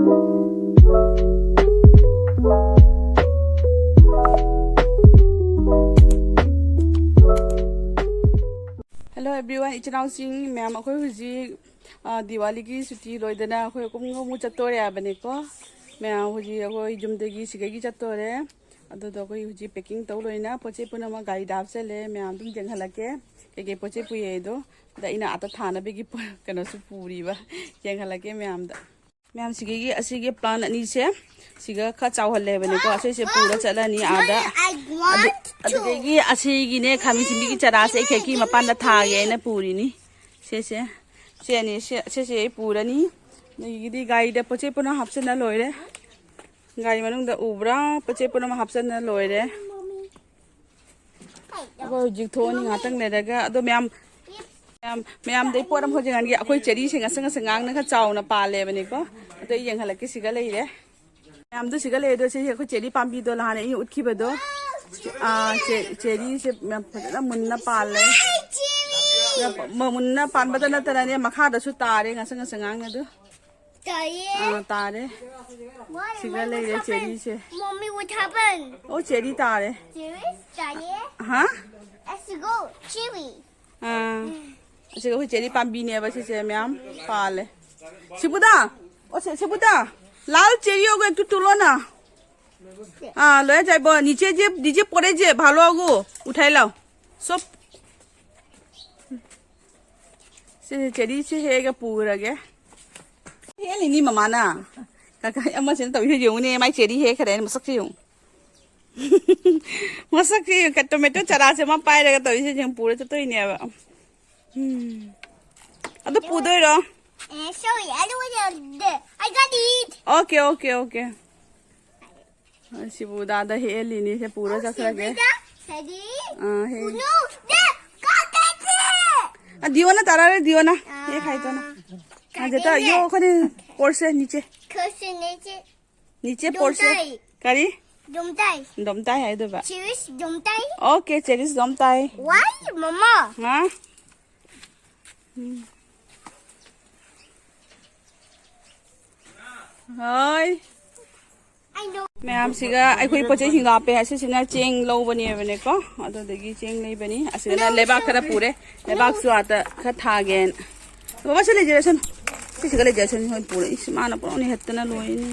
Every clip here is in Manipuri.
Hello everyone, it's now seeing ma'am. Ako huji Diwali ki suti loidana ako kung mo chatore abane ko. Ma'am huji ako jumdegi sigagi chatore. Ado do ko huji packing to loina poche puna ma gari dap chale ma'am tum jenghalake ke poche puye do da ina ata thana begi kana su puri ba jenghalake ma'am da. Ma'am sigagi asige plan ani se siga kha chawhalle bane ko ase se pura chalani ada adegi asigi ne khami simbi ki chara se kheki mapan da tha ye na puri ni se ni se pura ni nigi gai da poche puna hapse na loire gai manung da ubra poche puna ma hapse na loire ko jik thoni ngatang ne daga ado ma'am दे पोरम हो जंगान की अखोई चेरी सिंगा संग संगांग ना का चाव ना पाले बने को तो ये यंग हलके सिगले रे मैम तो सिगले दो से अखोई चेरी पाम्पी दो लाने ये उठकी बदो चेरी से मैम ना मुन्ना पाले मुन्ना पान बता ना तरह ने मखा दसु तारे ना संग संगांग ना दो तारे सिगले रे चेरी से Mommy, what happened? ओ चेरी तारे हाँ Chewy. 지금 그 제리 밤비네 봐 진짜 냠 빨래 시부다 시부다 লাল চেরিও গো একটু তুলো না লয়ে যাইব নিচে পড়ে যে ভালো আগো উঠাই লাও সব সে চেরি সে হেগে পুরাগে হে নি মামা না কাকা আমা সেন তই হে 용네 마이 চেরি 해 그래 মসক 용 মসক 용 그 토마토 차라세 마 빠이레가 তই 세 지금 পুরে তো তই নে 아도 부드러. Sorry, I don't want to. I got it. Okay. 시부다 다 헬리니 세 부러 자스라게. Ready? 해. No, got it. 디오나 따라래 디오나. 얘 가이잖아. 됐다. 요 거기 볼세 니체. 니체 볼세. 가리? 돔타이 해도 봐. Cheers, 돔타이. 오케이, 체리스 돔타이. Why, Mama? Thôi I know. Ma'am सिगा अखोई पोचे हिंगा पे हसे सिना चेंग लो बनी बने को अदो दगी चेंग ले बनी असिना लेबाक खरा पूरे लेबाक सु आता ख थागेन बाबा से ले जेसन सिगा ले जेसन होय पूरे इस माना पुरोनी हत्तना लोइनी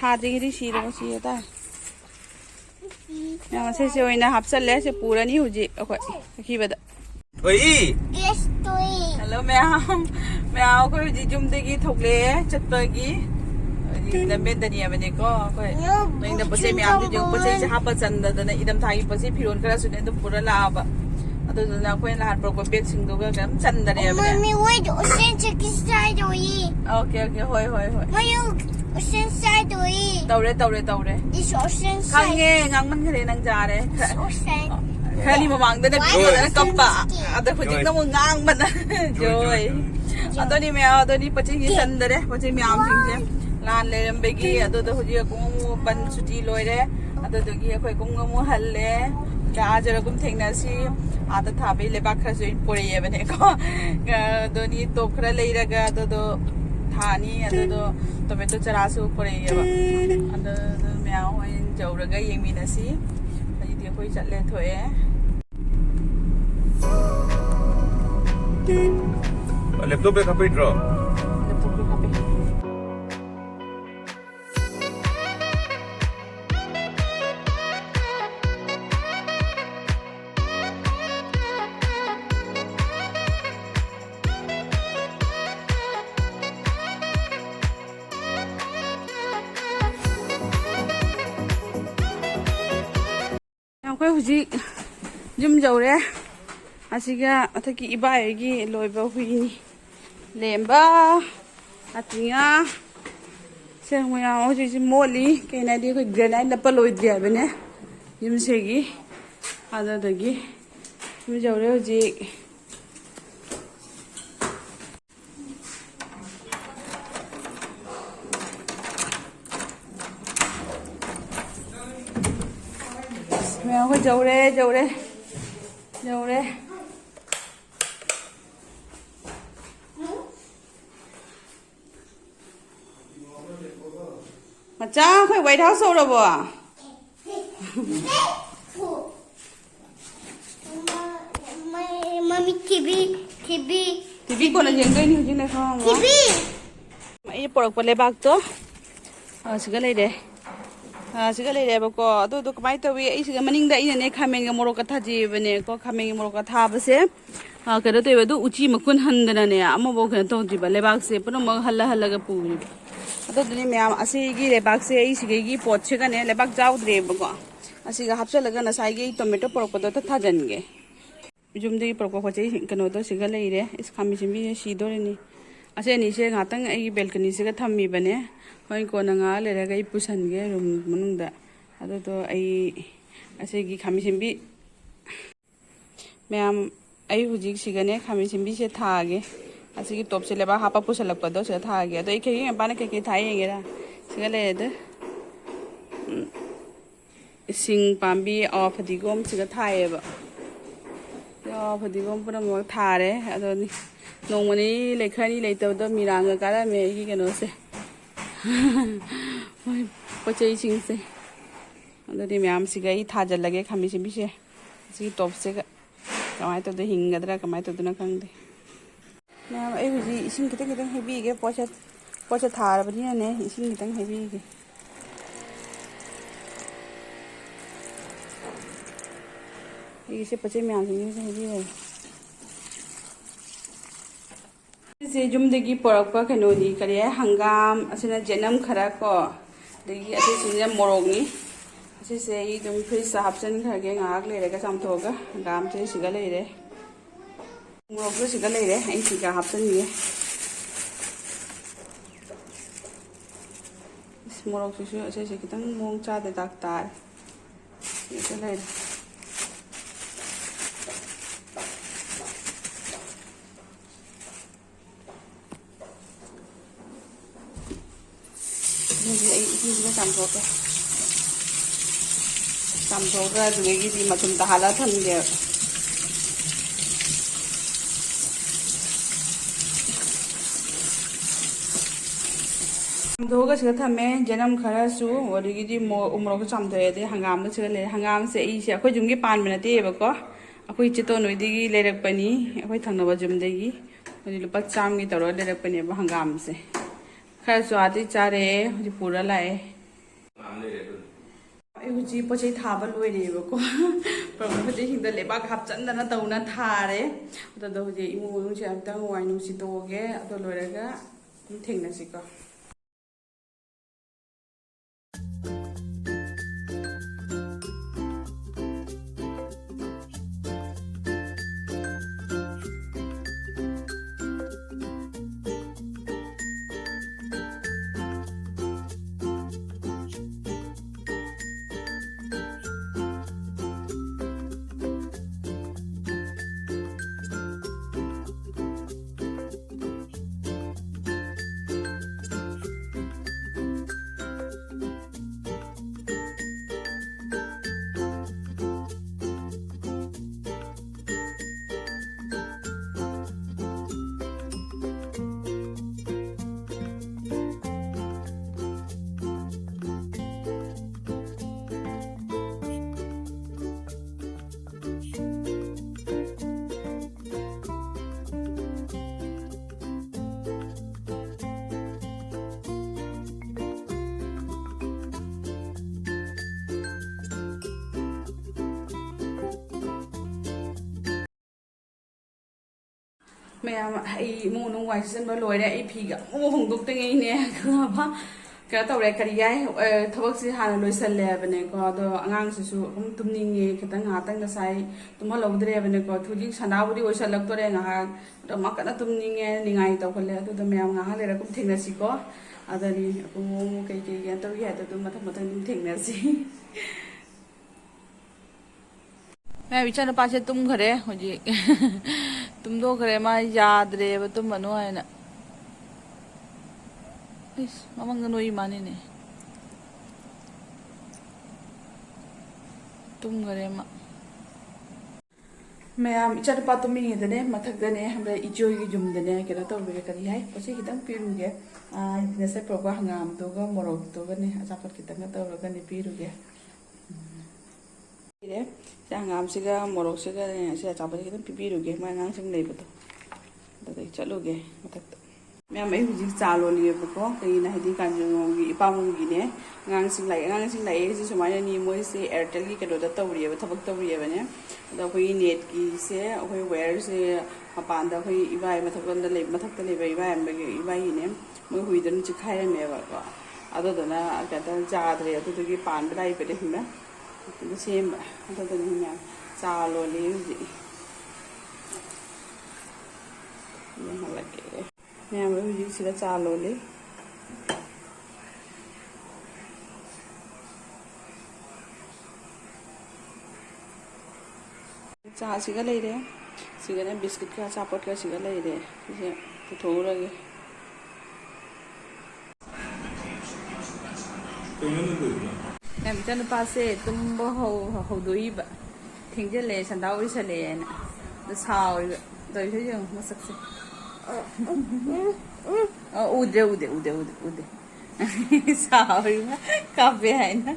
था दिगिरी सिरो सियता मैम से ओइना हपसले से पूरा नी हुजी अखोई खिबदा ओइ Yes, to it. Hello ma'am को हुजी जुमदेगी थोकले चत्तगी लंबेदनिया बने को कोई नोइना पोचे मैम जो पोचे से हापा चंददना इदम थाई पोचे फिरोन करा सुने तो पूरा लाबा अदुना कोई लाहार प्रो को बेग सिंगदोगा गम चंदरे बने Mommy, wait, ocean check inside to it. Okay होय When you ocean side to it. तौरे This ocean side. खांगे ngang खरे नंग जारे Ocean. खरी ममांगदना बिदना कप्पा अद फुजिंग न ngang बना जोय अदोनी मैं अदोनी पोचे की चंदरे पोचे मैम सिंगसे लान लेरंबेगी अदोद हुजी कुमु बन सुटी लोइरे अदोदगी अखोय कुमु हल्ले गाजरगुम थेंगनासी आदा थाबे लेबाक खरसु पोरेये बने को दोनी तोखरा लेइरगा अदोदो थानी अदोदो टोमेटो चरासु पोरेये बा अदोदो म्याव होइन जौरगा येमिनासी हजिति अखोय चटले थोए लैपटॉप पे कपे ड्रॉ कोई हुजी जुम जौरे असिगा अथकी इबायगी लोइबा हुई लेम्बा अतिया से मोया हुजी मोली केनादी कोई ग्रेनाइड लपा लोइद्रिया बने जुम सेगी आदादगी जुम जौरे हुजी मैं को जौरे मचा अखोई व्हाइट हाउस औरबो मम्मी टीवी टीवी को जेंगई नि हुजिन खा टीवी मैं पोरक लेबाक तो सिगा लेरे सिगा लेरेबको अदो कमाई तवी इसिगा मनिंगदा इने खामेंगा मोरोक थाजीबने को खामेंगा मोरोक थाबसे कनो तोय दु उची मकुन हंदनने अमबो कनो तोजिबा लेबाक से पुनम हल्ला हल्लागा पुरी अदो दुनि मैम असिगी लेबाक से इसिगी पोट सेगाने लेबाक जाउद्रेबको असिगा हापचलगा नसाइगी टोमेटो पोरकपदो थाजनगे जुमदगी पोरको खोचे कनो तो सिगा लेरे इस खामी सिमी सीदोरेनी असे नीचे गातंग आई बेलकनी से थम्मी बने होय को नंगा लेरगा पुसनगे रूम मनुंगदा अदो तो आई असेगी खामी सिम्बी मैम आई हुजिक सिगने खामी सिम्बी से थागे असेगी टॉप से लेबा हापा पुसलकपदो से थागे अदो इखे बाने के थायेंगेरा सिगा लेदे सिंग पाम्बी ऑफ दिगोम सिगा थायेबा ऑफ दिगोम पुरा मो थारे अदो नोंमनी लेखनी लेतबदो मिरांग कारा मे की कनो से पचई सिंग से अदि मैम सिगई थाजल लगे खामी सिम्बी से सी टॉप से कमाय तो हिंगद्रा कमाय तो खंगदे मैम ए हुजी इसिंग खितंग खितंग हेबीगे पोचा थारबनी ने इसिंग खितंग हेबीगे इसे पचे मैम सिंग से हेबीगे से जुमदगी पोरकपा कनोनी करी हंगाम असिना जेनम खरा को दगी असे सिंजा मोरोगनी असे से ई दुम फ्रिज सा हापसन खरगे ngaak लेरेगा चामथोगा हंगाम से सिगा लेरे मोरोग से सिगा लेरे आई सिगा हापसन ये इस मोरोग से असे कितंग मोंग चादे दाक्तार ये लेरे चामथोगा दुगी मथुम तहाला थंदे चामथोगा सिगा थमे जनम खरासु वरिगी उमरोग चामथोए हंगाम सिगा ले हंगाम से इसे अखोय जुमगी पान बनतेबको अखोय चितो नोइदिगी लेरकपनी अखोय थंगनबा जुमदेगी वरि लुपा चामगी तरो लेरकपनेबा हंगाम से खर स्वादी चारे हुजी पूरा लाए हुजी पोचे थाबा लोइरेबको प्रॉब्लम हुजी हिंद लेबाक हापचंदना तौना थारे अदो हुजी इमु से अमतंग वाइनु सितोगे अदो लोइरगा थेंगनसिको मैम इमू नुंग वाई सिजन लोरे फीगा होंदोक्तने क्या तौरे करी थबक से हाँ लोसलेबनेको अगांगसु तुम्निंगे खतंग हातंग नसाई तुम्हलौद्रेबनेको थुजी सनाबुदी ओइसलक्तोरे ngaha makana तुम्निंगे निंगाई तौखले ma'am ngaha लेरकुम थेंगनसिको Adri अकुमु कई कई या तौगी हातो मथं मथं थेंगनसि मैं विचार पासे तुम घरे होजी तुम दो घरे मा याद्रे तुम मनो है ना इस ममंग नोई माने ने तुम घरे मा मैम इचार पात तो मिंगदने मथकदने हमरे इजोगी जुमदने केरा तो बेरे करी है पछे खितंग पिरुगे नसे प्रोगा हंगाम दोगा मोरक दोगने अचापत खितंग तौरगने पिरुगे रे हंगाम सिगा मोरक सिगा से अचापत खितंग पिरुगे मा ngang सिंग लेबतो ददai चलोगे मथक मैम आई हुजिक चालो लिएबको कईना हदी कांजोंगी इपामुंगी ने ngang sing lai ji सुमायना नि मोय से एयरटेल की केडो तौरिएबा थबक तौरिएबाने अदा कोई नेट की से कोई वायर से मपान दा कोई इबाई मथकन ले मथक ले इबाई अम्बगे इबाई ने मोय हुइदन चिखायरमेबा को अदोदना कदा जाद्रे अदुदगी पान बलाई बेदे हिमा अदु सेम अदोदन हिमा चालो ले हुजि ये हलके मैम हुजि सिदा चालो ले चा सिगा लेरे सिगाने बिस्किट का चापट का सिगा लेरे इसे पुथोरगे मैम चन पासे तुम्बो हौदोइबा थिंगजले संदाउ इसलेना द साउ दइसे जो मसक से उदे साउ काफे है ना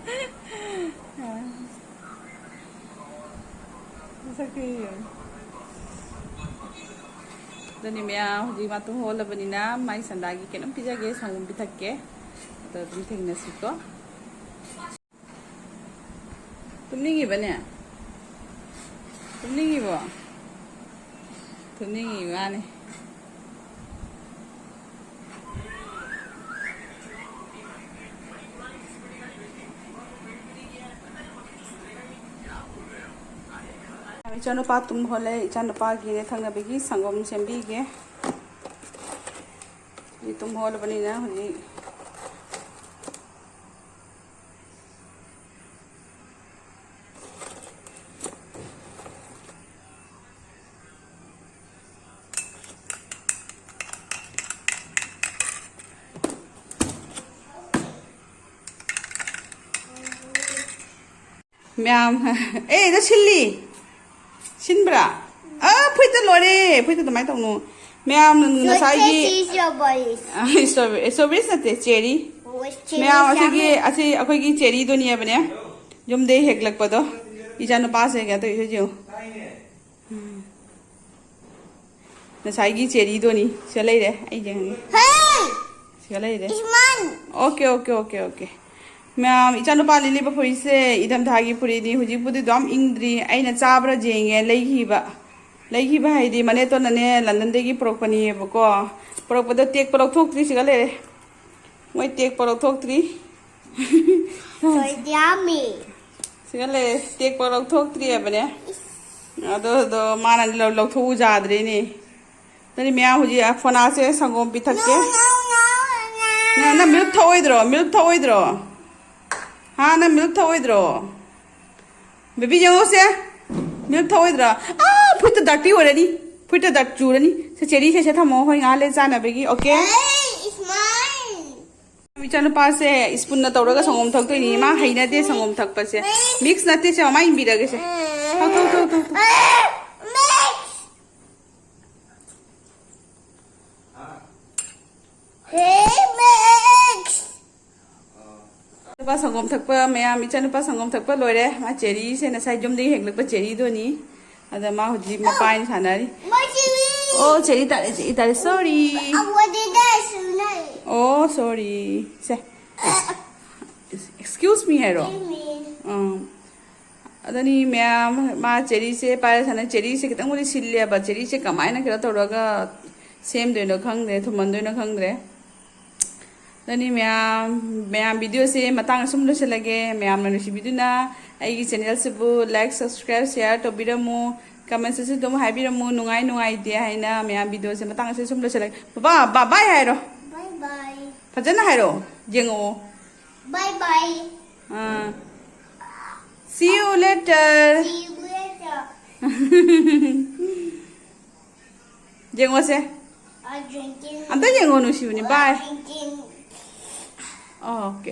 दनी मैं हुजी मातु होलबनिना माई संदागी केनम पिजागे संगम पिथक्के तो तुम थेंगनसिको तुमनिगी बने तुमनिगी बो तुमनिगी माने इचानुपा तुम होले इचानुपा गिरे थंगबेगी संगम सेंबीगे ये तुम होल बनीना हुजी मैम ए इधर छिल्ली 신브라 아 푸이트 로레 푸이트 도 많이 떠노 मैम नसाई स्ट्रॉबेरी नते चेरी मैम असेगी असे अखोगी चेरी दोनी बने जुमदे हेगलकपदो इजानु पास है क्या तो इसे जो नसाई चेरी दोनी चले रे आई जेंगे चले रे okay okay okay okay ma'am इचानु पाली लिबा फुरी से इदम धागी फुरी दी हुजी पुदी दम इंद्री आइना चाब्रा जेंगे लेखिबा हाइदी मने तो नने लंदन देगी प्रोकपनी बको प्रोकपदो टेक प्रोक थोक्त्री सिगा ले मोय टेक प्रोक थोक्त्री So yummy. सिगा ले टेक प्रोक थोक्त्री बने अदो दो माना लो थो जाद्रे ने तनी मैम हुजी फोना से संगोम पिथके ना मिल्क थोइद्रो हाँ ना मिल्क थोइद्रो बेबी जंगो से मिल्क थोइद्रो फुट दट्टी ओरनी फुट दट चूरनी से चेरी से थमो होय गाले जाना बेगी ओके Hey, it's mine. विचानु पास से स्पून न तौरगा संगोम थक्तोइनी मा हैना दे संगोम थक्पसे मिक्स नते से मा इनबिरगे से तो Mix. Hey, mix. नुपा संगोम थक्प मैम इचानुपा संगोम थक्प लोरे मा चेरी से नसाई जुमदे हेगलकप चेरी दोनी अदा मा हुजी मा पाइन सानारी ओ चेरी तारे sorry What did I say? ओ सॉरी से एक्सक्यूज मी हेरो अदनी मैम मा चेरी से पारे साना चेरी से कितंग मुली सिल्ले बा चेरी से कमायना किरा तोरगा सेम दोइनो खंगदे थुमन दोइनो खंगदे दनी मैम वीडियो से मतंग सुम लगे मैम नुसिबिदुना आई चैनल से लाइक सब्सक्राइब शेयर तोबिरमु कमेंट से तुम हाइबिरमु नुंगाई नुंगाई दे हाइना मैम वीडियो से मतंग से सुम लगे बाबा बाय हाइरो Bye bye. फजना हाइरो जेंगो Bye bye. see you later See you later. जेंगो से I'm drinking. अंत जेंगो नुसिबुनी बाय Drinking. ओके